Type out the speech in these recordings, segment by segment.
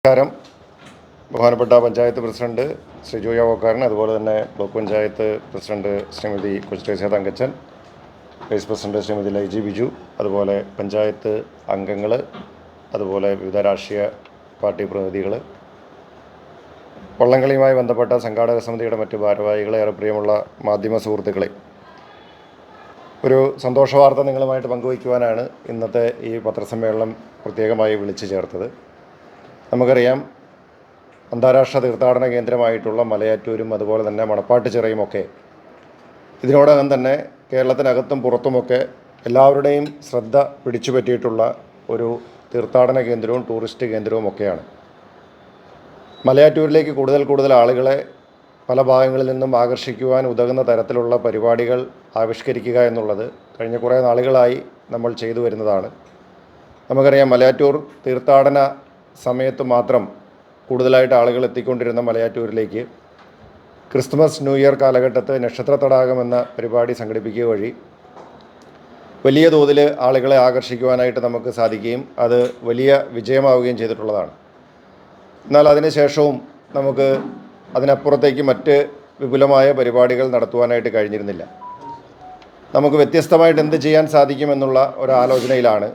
നമസ്കാരം. ബഹുമാനപ്പെട്ട പഞ്ചായത്ത് പ്രസിഡന്റ് ശ്രീ ജോയ ഓക്കാരൻ, അതുപോലെ തന്നെ block panchayat president Shrimati Kochuthresia Thankachan, vice president Shrimati Laiji Biju, അതുപോലെ പഞ്ചായത്ത് അംഗങ്ങൾ, അതുപോലെ വിവിധ രാഷ്ട്രീയ പാർട്ടി പ്രതിനിധികൾ, വള്ളംകളിയുമായി ബന്ധപ്പെട്ട സംഘാടക സമിതിയുടെ മറ്റ് ഭാരവാഹികളെ, ഏറെ പ്രിയമുള്ള മാധ്യമ സുഹൃത്തുക്കളെ, ഒരു സന്തോഷ വാർത്ത നിങ്ങളുമായിട്ട് പങ്കുവയ്ക്കുവാനാണ് ഇന്നത്തെ ഈ പത്രസമ്മേളനം പ്രത്യേകമായി വിളിച്ചു ചേർത്തത്. നമുക്കറിയാം, അന്താരാഷ്ട്ര തീർത്ഥാടന കേന്ദ്രമായിട്ടുള്ള മലയാറ്റൂരും അതുപോലെ തന്നെ മണപ്പാട്ടുചിറയുമൊക്കെ ഇതിനോടകം തന്നെ കേരളത്തിനകത്തും പുറത്തുമൊക്കെ എല്ലാവരുടെയും ശ്രദ്ധ പിടിച്ചു പറ്റിയിട്ടുള്ള ഒരു തീർത്ഥാടന കേന്ദ്രവും ടൂറിസ്റ്റ് കേന്ദ്രവും ഒക്കെയാണ്. മലയാറ്റൂരിലേക്ക് കൂടുതൽ ആളുകളെ പല ഭാഗങ്ങളിൽ നിന്നും ആകർഷിക്കുവാൻ ഉതകുന്ന തരത്തിലുള്ള പരിപാടികൾ ആവിഷ്കരിക്കുക എന്നുള്ളത് കഴിഞ്ഞ കുറേ നാളുകളായി നമ്മൾ ചെയ്തു വരുന്നതാണ്. നമുക്കറിയാം, മലയാറ്റൂർ തീർത്ഥാടന സമയത്ത് മാത്രം കൂടുതലായിട്ട് ആളുകൾ എത്തിക്കൊണ്ടിരുന്ന മലയാറ്റൂരിലേക്ക് ക്രിസ്മസ് ന്യൂ ഇയർ കാലഘട്ടത്ത് നക്ഷത്ര തടാകം എന്ന പരിപാടി സംഘടിപ്പിക്കുക വഴി വലിയ തോതിൽ ആളുകളെ ആകർഷിക്കുവാനായിട്ട് നമുക്ക് സാധിക്കുകയും അത് വലിയ വിജയമാവുകയും ചെയ്തിട്ടുള്ളതാണ്. എന്നാൽ അതിനുശേഷവും നമുക്ക് അതിനപ്പുറത്തേക്ക് മറ്റ് വിപുലമായ പരിപാടികൾ നടത്തുവാനായിട്ട് കഴിഞ്ഞിരുന്നില്ല. നമുക്ക് വ്യത്യസ്തമായിട്ട് എന്ത് ചെയ്യാൻ സാധിക്കുമെന്നുള്ള ഒരാലോചനയിലാണ്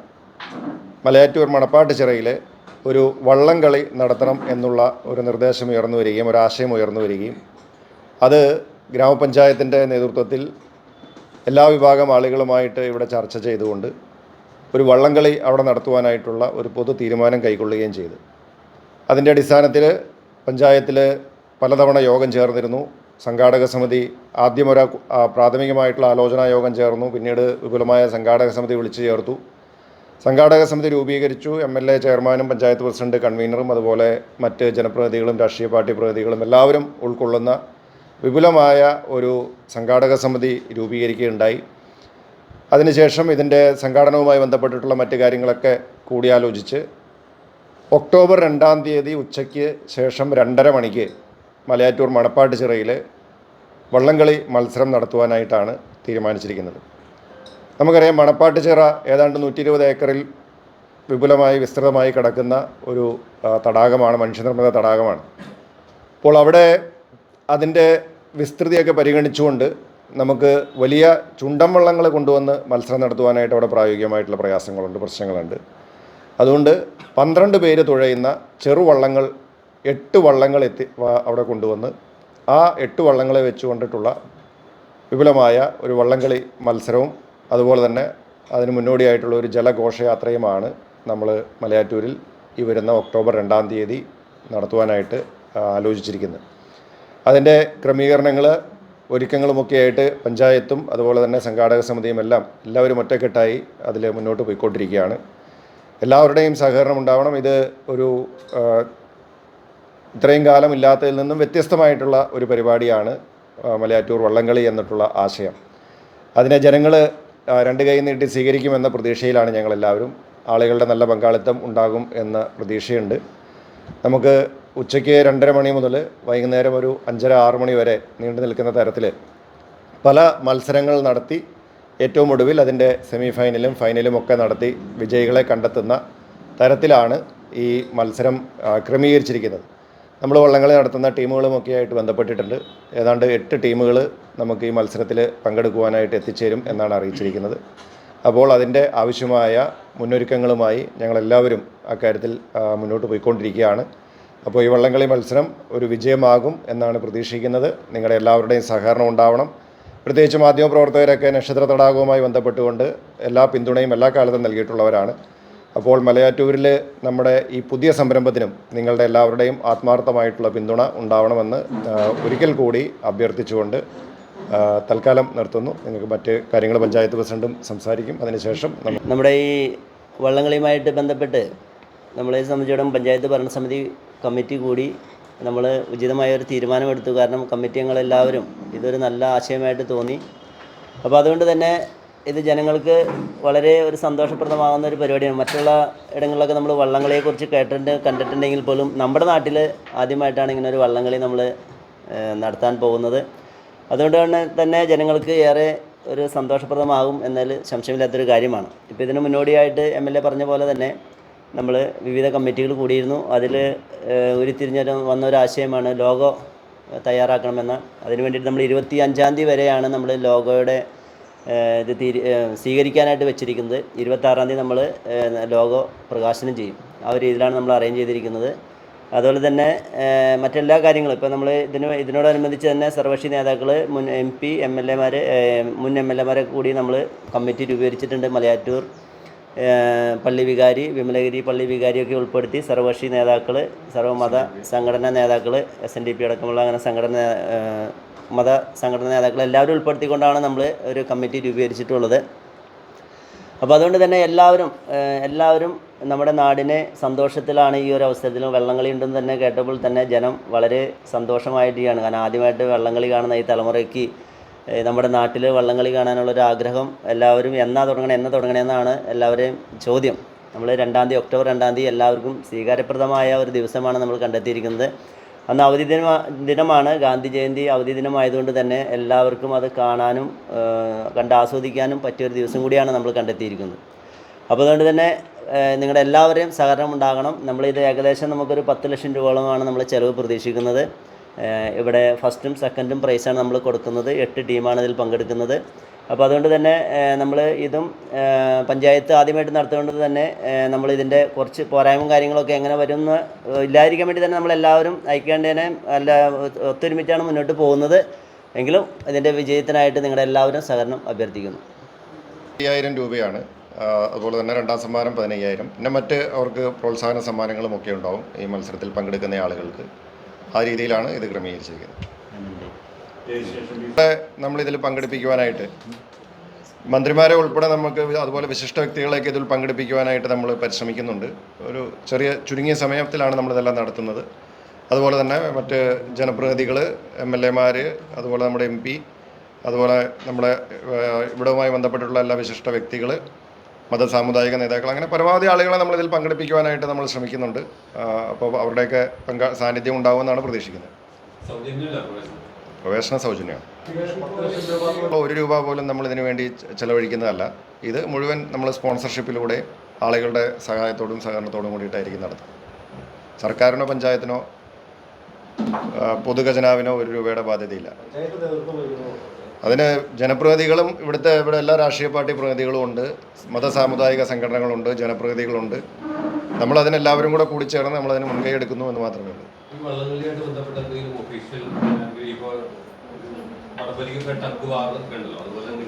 മലയാറ്റൂർ മണപ്പാട്ടുചിറയിൽ ഒരു വള്ളംകളി നടത്തണം എന്നുള്ള ഒരു നിർദ്ദേശം ഉയർന്നു വരികയും ഒരാശയം ഉയർന്നു വരികയും അത് ഗ്രാമപഞ്ചായത്തിൻ്റെ നേതൃത്വത്തിൽ എല്ലാ വിഭാഗം ആളുകളുമായിട്ട് ഇവിടെ ചർച്ച ചെയ്തുകൊണ്ട് ഒരു വള്ളംകളി അവിടെ നടത്തുവാനായിട്ടുള്ള ഒരു പൊതു തീരുമാനം കൈക്കൊള്ളുകയും ചെയ്തു. അതിൻ്റെ അടിസ്ഥാനത്തിൽ പഞ്ചായത്തിൽ പലതവണ യോഗം ചേർന്നിരുന്നു. സംഘാടക സമിതി ആദ്യം പ്രാഥമികമായിട്ടുള്ള ആലോചനാ യോഗം ചേർന്നു, പിന്നീട് വിപുലമായ സംഘാടക സമിതി വിളിച്ചു ചേർത്തു. സംഘാടക സമിതി രൂപീകരിച്ചു. MLA ചെയർമാനും പഞ്ചായത്ത് പ്രസിഡന്റ് കൺവീനറും അതുപോലെ മറ്റ് ജനപ്രതിനിധികളും രാഷ്ട്രീയ പാർട്ടി പ്രതിനിധികളും എല്ലാവരും ഉൾക്കൊള്ളുന്ന വിപുലമായ ഒരു സംഘാടക സമിതി രൂപീകരിക്കുകയുണ്ടായി. അതിനുശേഷം ഇതിൻ്റെ സംഘാടനവുമായി ബന്ധപ്പെട്ടിട്ടുള്ള മറ്റ് കാര്യങ്ങളൊക്കെ കൂടിയാലോചിച്ച് ഒക്ടോബർ 2-ാം തീയതി ഉച്ചയ്ക്ക് ശേഷം 2:30 മണിക്ക് മലയാറ്റൂർ മണപ്പാട്ടുചിറയിൽ വള്ളംകളി മത്സരം നടത്തുവാനായിട്ടാണ് തീരുമാനിച്ചിരിക്കുന്നത്. നമുക്കറിയാം, മണപ്പാട്ടുചിറ ഏതാണ്ട് 120 ഏക്കറിൽ വിപുലമായി വിസ്തൃതമായി കിടക്കുന്ന ഒരു തടാകമാണ്, മനുഷ്യനിർമ്മിത തടാകമാണ്. അപ്പോൾ അവിടെ അതിൻ്റെ വിസ്തൃതിയൊക്കെ പരിഗണിച്ചുകൊണ്ട് നമുക്ക് വലിയ ചുണ്ടൻ വള്ളങ്ങൾ കൊണ്ടുവന്ന് മത്സരം നടത്തുവാനായിട്ട് അവിടെ പ്രായോഗികമായിട്ടുള്ള പ്രശ്നങ്ങളുണ്ട്. അതുകൊണ്ട് 12 പേര് തുഴയുന്ന ചെറുവള്ളങ്ങൾ 8 വള്ളങ്ങൾ അവിടെ കൊണ്ടുവന്ന് ആ 8 വള്ളങ്ങളെ വെച്ചുകൊണ്ടിട്ടുള്ള വിപുലമായ ഒരു വള്ളംകളി മത്സരവും അതുപോലെ തന്നെ അതിന് മുന്നോടിയായിട്ടുള്ള ഒരു ജലഘോഷയാത്രയുമാണ് നമ്മൾ മലയാറ്റൂരിൽ ഈ വരുന്ന ഒക്ടോബർ 2-ാം തീയതി നടത്തുവാനായിട്ട് ആലോചിച്ചിരിക്കുന്നത്. അതിൻ്റെ ക്രമീകരണങ്ങൾ ഒരുക്കങ്ങളുമൊക്കെയായിട്ട് പഞ്ചായത്തും അതുപോലെ തന്നെ സംഘാടക സമിതിയും എല്ലാവരും ഒറ്റക്കെട്ടായി അതിൽ മുന്നോട്ട് പോയിക്കൊണ്ടിരിക്കുകയാണ്. എല്ലാവരുടെയും സഹകരണം ഉണ്ടാവണം. ഇത് ഒരു ഇത്രയും കാലം ഇല്ലാത്തതിൽ നിന്നും വ്യത്യസ്തമായിട്ടുള്ള ഒരു പരിപാടിയാണ് മലയാറ്റൂർ വള്ളംകളി എന്നിട്ടുള്ള ആശയം. അതിനെ ജനങ്ങൾ 2 കൈ നീട്ടി സ്വീകരിക്കുമെന്ന പ്രതീക്ഷയിലാണ് ഞങ്ങളെല്ലാവരും. ആളുകളുടെ നല്ല പങ്കാളിത്തം ഉണ്ടാകും എന്ന പ്രതീക്ഷയുണ്ട്. നമുക്ക് ഉച്ചയ്ക്ക് 2:30 മണി മുതൽ വൈകുന്നേരം ഒരു 5:30-6 മണി വരെ നീണ്ടു നിൽക്കുന്ന തരത്തിൽ പല മത്സരങ്ങൾ നടത്തി ഏറ്റവും ഒടുവിൽ അതിൻ്റെ സെമി ഫൈനലും ഫൈനലും ഒക്കെ നടത്തി വിജയികളെ കണ്ടെത്തുന്ന തരത്തിലാണ് ഈ മത്സരം ക്രമീകരിച്ചിരിക്കുന്നത്. നമ്മൾ വള്ളംകളി നടത്തുന്ന ടീമുകളുമൊക്കെ ആയിട്ട് ബന്ധപ്പെട്ടിട്ടുണ്ട്. ഏതാണ്ട് 8 ടീമുകൾ നമുക്ക് ഈ മത്സരത്തിൽ പങ്കെടുക്കുവാനായിട്ട് എത്തിച്ചേരും എന്നാണ് അറിയിച്ചിരിക്കുന്നത്. അപ്പോൾ അതിൻ്റെ ആവശ്യമായ മുന്നൊരുക്കങ്ങളുമായി ഞങ്ങളെല്ലാവരും അക്കാര്യത്തിൽ മുന്നോട്ട് പോയിക്കൊണ്ടിരിക്കുകയാണ്. അപ്പോൾ ഈ വള്ളംകളി മത്സരം ഒരു വിജയമാകും എന്നാണ് പ്രതീക്ഷിക്കുന്നത്. നിങ്ങളുടെ എല്ലാവരുടെയും സഹകരണം ഉണ്ടാവണം. പ്രത്യേകിച്ച് മാധ്യമപ്രവർത്തകരൊക്കെ നക്ഷത്ര തടാകവുമായി ബന്ധപ്പെട്ടുകൊണ്ട് എല്ലാ പിന്തുണയും എല്ലാ കാലത്തും നൽകിയിട്ടുള്ളവരാണ്. അപ്പോൾ മലയാറ്റൂരിൽ നമ്മുടെ ഈ പുതിയ സംരംഭത്തിനും നിങ്ങളുടെ എല്ലാവരുടെയും ആത്മാർത്ഥമായിട്ടുള്ള പിന്തുണ ഉണ്ടാവണമെന്ന് ഒരിക്കൽ കൂടി അഭ്യർത്ഥിച്ചുകൊണ്ട് തൽക്കാലം നിർത്തുന്നു. നിങ്ങൾക്ക് മറ്റ് കാര്യങ്ങൾ പഞ്ചായത്ത് പ്രസിഡന്റും സംസാരിക്കും. അതിനുശേഷം നമ്മുടെ ഈ വള്ളംകളിയുമായിട്ട് ബന്ധപ്പെട്ട് നമ്മളെ സംബന്ധിച്ചിടത്തോളം പഞ്ചായത്ത് ഭരണസമിതി കമ്മിറ്റി കൂടി നമ്മൾ ഉചിതമായൊരു തീരുമാനമെടുത്തു. കാരണം കമ്മിറ്റി അംഗങ്ങളെല്ലാവരും ഇതൊരു നല്ല ആശയമായിട്ട് തോന്നി. അപ്പോൾ അതുകൊണ്ട് തന്നെ ഇത് ജനങ്ങൾക്ക് വളരെ ഒരു സന്തോഷപ്രദമാകുന്ന ഒരു പരിപാടിയാണ്. മറ്റുള്ള ഇടങ്ങളിലൊക്കെ നമ്മൾ വള്ളംകളിയെക്കുറിച്ച് കണ്ടിട്ടുണ്ടെങ്കിൽ പോലും നമ്മുടെ നാട്ടിൽ ആദ്യമായിട്ടാണ് ഇങ്ങനെ ഒരു വള്ളംകളി നമ്മൾ നടത്താൻ പോകുന്നത്. അതുകൊണ്ട് തന്നെ ജനങ്ങൾക്ക് ഏറെ ഒരു സന്തോഷപ്രദമാകും എന്നതിൽ സംശയമില്ലാത്തൊരു കാര്യമാണ്. ഇപ്പോൾ ഇതിന് മുന്നോടിയായിട്ട് MLA പറഞ്ഞ പോലെ തന്നെ നമ്മൾ വിവിധ കമ്മിറ്റികൾ കൂടിയിരുന്നു. അതിൽ ഉരുത്തിരിഞ്ഞ വന്ന ഒരു ആശയമാണ് ലോഗോ തയ്യാറാക്കണമെന്ന. അതിന് വേണ്ടിയിട്ട് നമ്മൾ 25-ാം തീയതി വരെയാണ് നമ്മൾ ലോഗോയുടെ ഇത് സ്വീകരിക്കാനായിട്ട് വെച്ചിരിക്കുന്നത്. 26-ാം തീയതി നമ്മൾ ലോഗോ പ്രകാശനം ചെയ്യും. ആ ഒരു രീതിയിലാണ് നമ്മൾ അറേഞ്ച് ചെയ്തിരിക്കുന്നത്. അതുപോലെ തന്നെ മറ്റെല്ലാ കാര്യങ്ങളും ഇപ്പോൾ നമ്മൾ ഇതിനോടനുബന്ധിച്ച് തന്നെ സർവകക്ഷി നേതാക്കൾ, മുൻ MP, MLA മാർ, മുൻ MLA മാരെ കൂടി നമ്മൾ കമ്മിറ്റി രൂപീകരിച്ചിട്ടുണ്ട്. മലയാറ്റൂർ പള്ളി വികാരി, വിമലഗിരി പള്ളി വികാരിയൊക്കെ ഉൾപ്പെടുത്തി സർവകക്ഷി നേതാക്കൾ, സർവ്വമത സംഘടനാ നേതാക്കൾ, SNDP അടക്കമുള്ള അങ്ങനെ മത സംഘടനാ നേതാക്കൾ എല്ലാവരും ഉൾപ്പെടുത്തിക്കൊണ്ടാണ് നമ്മൾ ഒരു കമ്മിറ്റി രൂപീകരിച്ചിട്ടുള്ളത്. അപ്പോൾ അതുകൊണ്ട് തന്നെ എല്ലാവരും നമ്മുടെ നാടിനെ സന്തോഷത്തിലാണ്. ഈ ഒരു അവസരത്തിൽ വള്ളംകളി ഉണ്ടെന്ന് തന്നെ കേട്ടപ്പോൾ തന്നെ ജനം വളരെ സന്തോഷമായിട്ടാണ്. കാരണം ആദ്യമായിട്ട് വള്ളംകളി കാണുന്ന ഈ തലമുറയ്ക്ക് നമ്മുടെ നാട്ടിൽ വള്ളംകളി കാണാനുള്ളൊരു ആഗ്രഹം എല്ലാവരും എന്നാ തുടങ്ങണമെന്നാണ് എല്ലാവരെയും ചോദ്യം. നമ്മൾ ഒക്ടോബർ 2-ാം തീയതി എല്ലാവർക്കും സ്വീകാര്യപ്രദമായ ഒരു ദിവസമാണ് നമ്മൾ കണ്ടെത്തിയിരിക്കുന്നത്. അന്ന് അവധി ദിനമാണ്, ഗാന്ധി ജയന്തി അവധി ദിനമായതുകൊണ്ട് തന്നെ എല്ലാവർക്കും അത് കാണാനും ആസ്വദിക്കാനും പറ്റിയൊരു ദിവസം കൂടിയാണ് നമ്മൾ കണ്ടെത്തിയിരിക്കുന്നത്. അപ്പോൾ അതുകൊണ്ട് തന്നെ നിങ്ങളുടെ എല്ലാവരെയും സഹകരണം ഉണ്ടാകണം. നമ്മളിത് ഏകദേശം നമുക്കൊരു 10 ലക്ഷം രൂപയോളമാണ് നമ്മൾ ചിലവ് പ്രതീക്ഷിക്കുന്നത്. ഇവിടെ ഫസ്റ്റും സെക്കൻഡും പ്രൈസാണ് നമ്മൾ കൊടുക്കുന്നത്. 8 ടീമാണ് ഇതിൽ പങ്കെടുക്കുന്നത്. അപ്പോൾ അതുകൊണ്ട് തന്നെ നമ്മൾ ഇതും പഞ്ചായത്ത് ആദ്യമായിട്ട് നടത്തുന്നത് തന്നെ നമ്മളിതിൻ്റെ കുറച്ച് പോരായ്മയും കാര്യങ്ങളൊക്കെ എങ്ങനെ വരുമെന്ന് ഇല്ലാതിരിക്കാൻ വേണ്ടി തന്നെ നമ്മളെല്ലാവരും ഐക്യകണ്ഠേന ഒത്തൊരുമിച്ചാണ് മുന്നോട്ട് പോകുന്നത്. എങ്കിലും ഇതിൻ്റെ വിജയത്തിനായിട്ട് നിങ്ങളുടെ എല്ലാവരും സഹകരണം അഭ്യർത്ഥിക്കുന്നു. 5000 രൂപയാണ്. അതുപോലെ തന്നെ 2ാം സമ്മാനം 15000. പിന്നെ മറ്റ് അവർക്ക് പ്രോത്സാഹന സമ്മാനങ്ങളും ഒക്കെ ഉണ്ടാവും ഈ മത്സരത്തിൽ പങ്കെടുക്കുന്ന ആളുകൾക്ക്. ആ രീതിയിലാണ് ഇത് ക്രമീകരിച്ചിരിക്കുന്നത്. നമ്മളിതിൽ പങ്കെടുപ്പിക്കുവാനായിട്ട് മന്ത്രിമാരെ ഉൾപ്പെടെ നമുക്ക് അതുപോലെ വിശിഷ്ട വ്യക്തികളെയൊക്കെ ഇതിൽ പങ്കെടുപ്പിക്കുവാനായിട്ട് നമ്മൾ പരിശ്രമിക്കുന്നുണ്ട്. ഒരു ചുരുങ്ങിയ സമയത്തിലാണ് നമ്മളിതെല്ലാം നടത്തുന്നത്. അതുപോലെ തന്നെ മറ്റ് ജനപ്രതിനിധികൾ, MLA മാർ, അതുപോലെ നമ്മുടെ MP, അതുപോലെ നമ്മുടെ ഇവിടവുമായി ബന്ധപ്പെട്ടിട്ടുള്ള എല്ലാ വിശിഷ്ട വ്യക്തികൾ, സാമുദായിക നേതാക്കൾ, അങ്ങനെ പരമാവധി ആളുകളെ നമ്മളിതിൽ പങ്കെടുപ്പിക്കുവാനായിട്ട് നമ്മൾ ശ്രമിക്കുന്നുണ്ട്. അപ്പോൾ അവരുടെയൊക്കെ സാന്നിധ്യം ഉണ്ടാകുമെന്നാണ് പ്രതീക്ഷിക്കുന്നത്. പ്രവേശന സൗജന്യമാണ്. 1 രൂപ പോലും നമ്മളിതിനു വേണ്ടി ചിലവഴിക്കുന്നതല്ല. ഇത് മുഴുവൻ നമ്മൾ സ്പോൺസർഷിപ്പിലൂടെ ആളുകളുടെ സഹായത്തോടും സഹകരണത്തോടും കൂടിയിട്ടായിരിക്കും നടത്തുന്നത്. സർക്കാരിനോ പഞ്ചായത്തിനോ പൊതുഖജനാവിനോ 1 രൂപയുടെ ബാധ്യതയില്ല. അതിന് ജനപ്രതിനിധികളും ഇവിടെ എല്ലാ രാഷ്ട്രീയ പാർട്ടി പ്രതിനിധികളും ഉണ്ട്, സാമുദായിക സംഘടനകളുണ്ട്, ജനപ്രതിനിധികളുണ്ട്. നമ്മളതിനെല്ലാവരും കൂടെ കൂടിച്ചേർന്ന് നമ്മളതിന് മുൻകൈ എടുക്കുന്നു എന്ന് മാത്രമേ ഉള്ളൂ.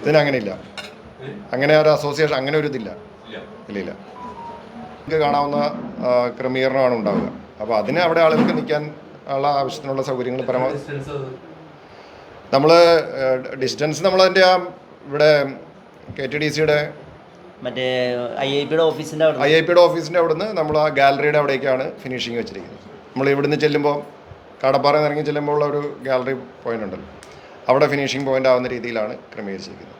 ഇതിനങ്ങനെയില്ല. അങ്ങനെ ഒരു അസോസിയേഷൻ, അങ്ങനെ ഒരു ഇതില്ല. ഇല്ല. നമുക്ക് കാണാവുന്ന ക്രമീകരണമാണ് ഉണ്ടാവുക. അപ്പോൾ അതിന് അവിടെ ആളുകൾക്ക് നിൽക്കാൻ ഉള്ള ആവശ്യത്തിനുള്ള സൗകര്യങ്ങൾ പരമാവധി നമ്മൾ നമ്മളതിൻ്റെ ഇവിടെ KTDCയുടെ മറ്റേ IIPയുടെ ഓഫീസിൻ്റെ അവിടുന്ന് നമ്മൾ ആ ഗാലറിയുടെ അവിടേക്കാണ് ഫിനിഷിങ് വെച്ചിരിക്കുന്നത്. നമ്മൾ ഇവിടുന്ന് ചെല്ലുമ്പോൾ കാടപ്പാറ ഇറങ്ങി ചെല്ലുമ്പോൾ ഉള്ള ഒരു ഗാലറി പോയിന്റ് ഉണ്ടല്ലോ, അവിടെ ഫിനിഷിംഗ് പോയിന്റ് ആവുന്ന രീതിയിലാണ് ക്രമീകരിച്ചിരിക്കുന്നത്.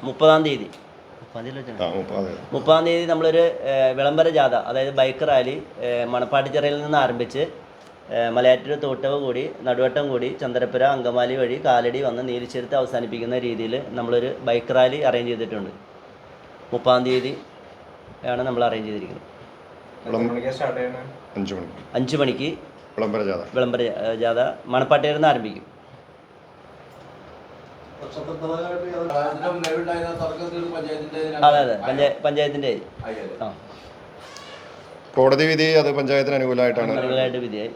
30-ാം തീയതി നമ്മളൊരു വിളംബര ജാഥ, അതായത് ബൈക്ക് റാലി മണപ്പാട്ടിച്ചിറയിൽ നിന്ന് ആരംഭിച്ച് മലയാറ്റൂർ തോട്ടവ് കൂടി, നടുവട്ടം കൂടി, ചന്ദ്രപ്പുര, അങ്കമാലി വഴി കാലടി വന്ന് നീലിച്ചേർത്ത് അവസാനിപ്പിക്കുന്ന രീതിയിൽ നമ്മളൊരു ബൈക്ക് റാലി അറേഞ്ച് ചെയ്തിട്ടുണ്ട്. 30-ാം തീയതി ആണ് നമ്മൾ അറേഞ്ച് ചെയ്തിരിക്കുന്നത്. 5 മണിക്ക് വിളംബര ജാഥ മണപ്പാട്ടിയിൽ നിന്ന് ആരംഭിക്കും. അതെ, പഞ്ചായത്തിൻ്റെ കോടതി വിധി അത് പഞ്ചായത്തിന് അനുകൂലമായിട്ടാണ് വിധിയായി.